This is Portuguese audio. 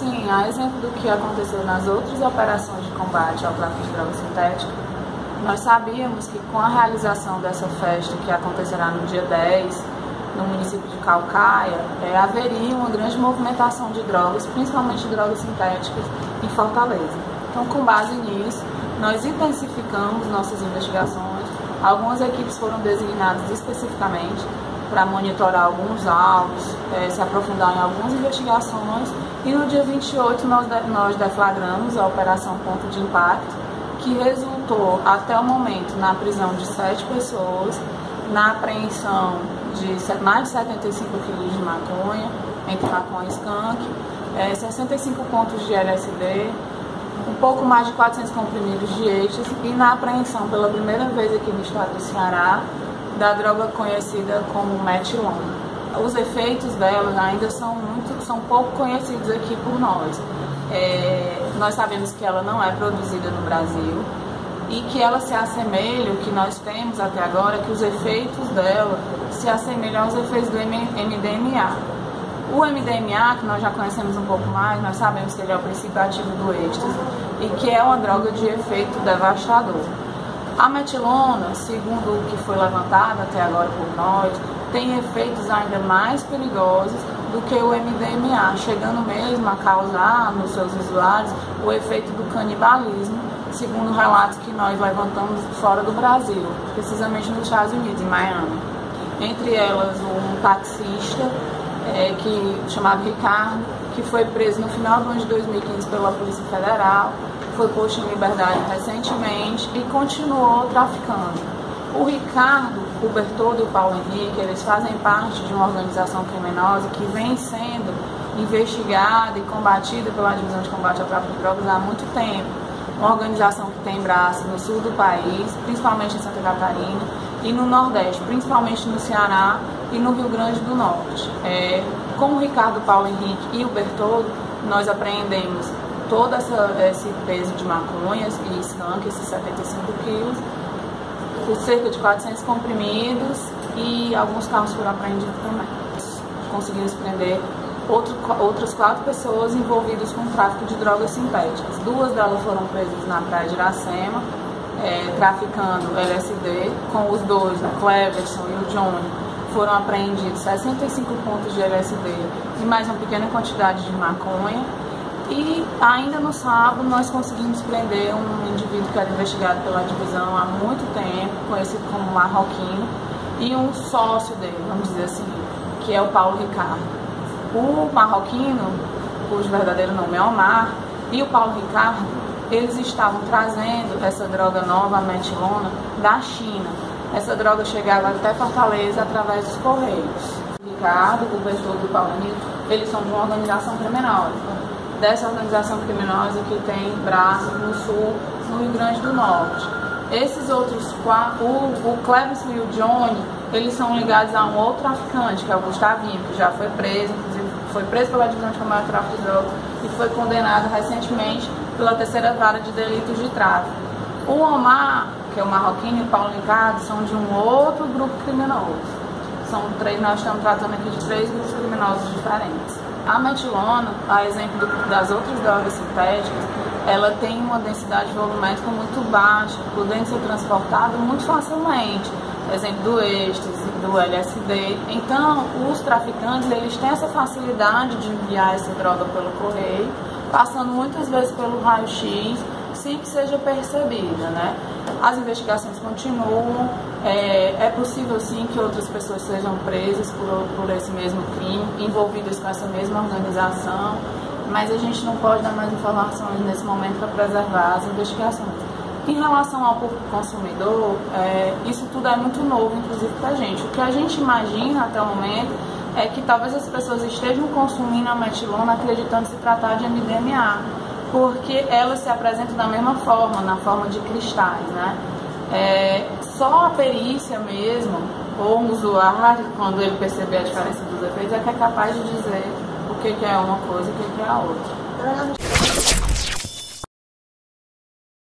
assim, a exemplo do que aconteceu nas outras operações de combate ao tráfico de drogas sintéticas, nós sabíamos que com a realização dessa festa, que acontecerá no dia 10, no município de Caucaia, haveria uma grande movimentação de drogas, principalmente drogas sintéticas, em Fortaleza. Então, com base nisso, nós intensificamos nossas investigações. Algumas equipes foram designadas especificamente para monitorar alguns alvos, se aprofundar em algumas investigações. E no dia 28 nós deflagramos a Operação Ponto de Impacto, que resultou até o momento na prisão de 7 pessoas, na apreensão de mais de 75 quilos de maconha, entre maconha e skunk, 65 pontos de LSD, um pouco mais de 400 comprimidos de êxtase e na apreensão pela primeira vez aqui no estado do Ceará da droga conhecida como metilona. Os efeitos dela ainda são pouco conhecidos aqui por nós. Nós sabemos que ela não é produzida no Brasil e que ela se assemelha, o que nós temos até agora, que os efeitos dela se assemelham aos efeitos do MDMA. O MDMA, que nós já conhecemos um pouco mais, nós sabemos que ele é o princípio ativo do êxtase e que é uma droga de efeito devastador. A metilona, segundo o que foi levantado até agora por nós, tem efeitos ainda mais perigosos do que o MDMA, chegando mesmo a causar nos seus usuários o efeito do canibalismo, segundo relatos que nós levantamos fora do Brasil, precisamente nos Estados Unidos, em Miami. Entre elas, um taxista chamado Ricardo, que foi preso no final do ano de 2015 pela Polícia Federal, foi posto em liberdade recentemente e continuou traficando. O Ricardo, o Bertoldo e o Paulo Henrique, eles fazem parte de uma organização criminosa que vem sendo investigada e combatida pela Divisão de Combate ao Tráfico de Drogas há muito tempo. Uma organização que tem braços no sul do país, principalmente em Santa Catarina, e no Nordeste, principalmente no Ceará e no Rio Grande do Norte. Com o Ricardo, o Paulo Henrique e o Bertoldo, nós apreendemos todo esse peso de maconhas e skunk, esses 75 quilos, por cerca de 400 comprimidos e alguns carros foram apreendidos também. Conseguimos prender outras 4 pessoas envolvidas com tráfico de drogas sintéticas. 2 delas foram presas na praia de Iracema, traficando LSD. Com os 2, o Cleverson e o Johnny, foram apreendidos 65 pontos de LSD e mais uma pequena quantidade de maconha. E ainda no sábado nós conseguimos prender um indivíduo que era investigado pela divisão há muito tempo, conhecido como Marroquino, e um sócio dele, vamos dizer assim, que é o Paulo Ricardo. O Marroquino, cujo verdadeiro nome é Omar, e o Paulo Ricardo, eles estavam trazendo essa droga nova, a metilona, da China. Essa droga chegava até Fortaleza através dos Correios. O Ricardo, o Bertoldo e o Paulo Henrique, eles são de uma organização criminosa. Dessa organização criminosa que tem braços no sul, no Rio Grande do Norte. Esses outros 4, o Cleverson e o Johnny, eles são ligados a um outro traficante, que é o Gustavinho, que já foi preso, inclusive foi preso pela Divisão de Combate ao Tráfico de Drogas e foi condenado recentemente pela 3ª Vara de Delitos de Tráfico. O Omar, que é o Marroquino, e o Paulo Ricardo são de um outro grupo criminoso. Nós estamos tratando aqui de 3 grupos criminosos diferentes. A metilona, a exemplo das outras drogas sintéticas, ela tem uma densidade volumétrica muito baixa, podendo ser transportada muito facilmente. Exemplo do êxtase, do LSD. Então, os traficantes, eles têm essa facilidade de enviar essa droga pelo correio, passando muitas vezes pelo raio-x, sem que seja percebida, né? As investigações continuam, é possível sim que outras pessoas sejam presas por esse mesmo crime, envolvidas com essa mesma organização, mas a gente não pode dar mais informações nesse momento para preservar as investigações. Em relação ao público consumidor, isso tudo é muito novo, inclusive para a gente. O que a gente imagina até o momento é que talvez as pessoas estejam consumindo a metilona acreditando se tratar de MDMA, porque elas se apresentam da mesma forma, na forma de cristais, né? Só a perícia mesmo, ou um usuário, quando ele perceber a diferença dos efeitos, é que é capaz de dizer o que é uma coisa e o que é a outra.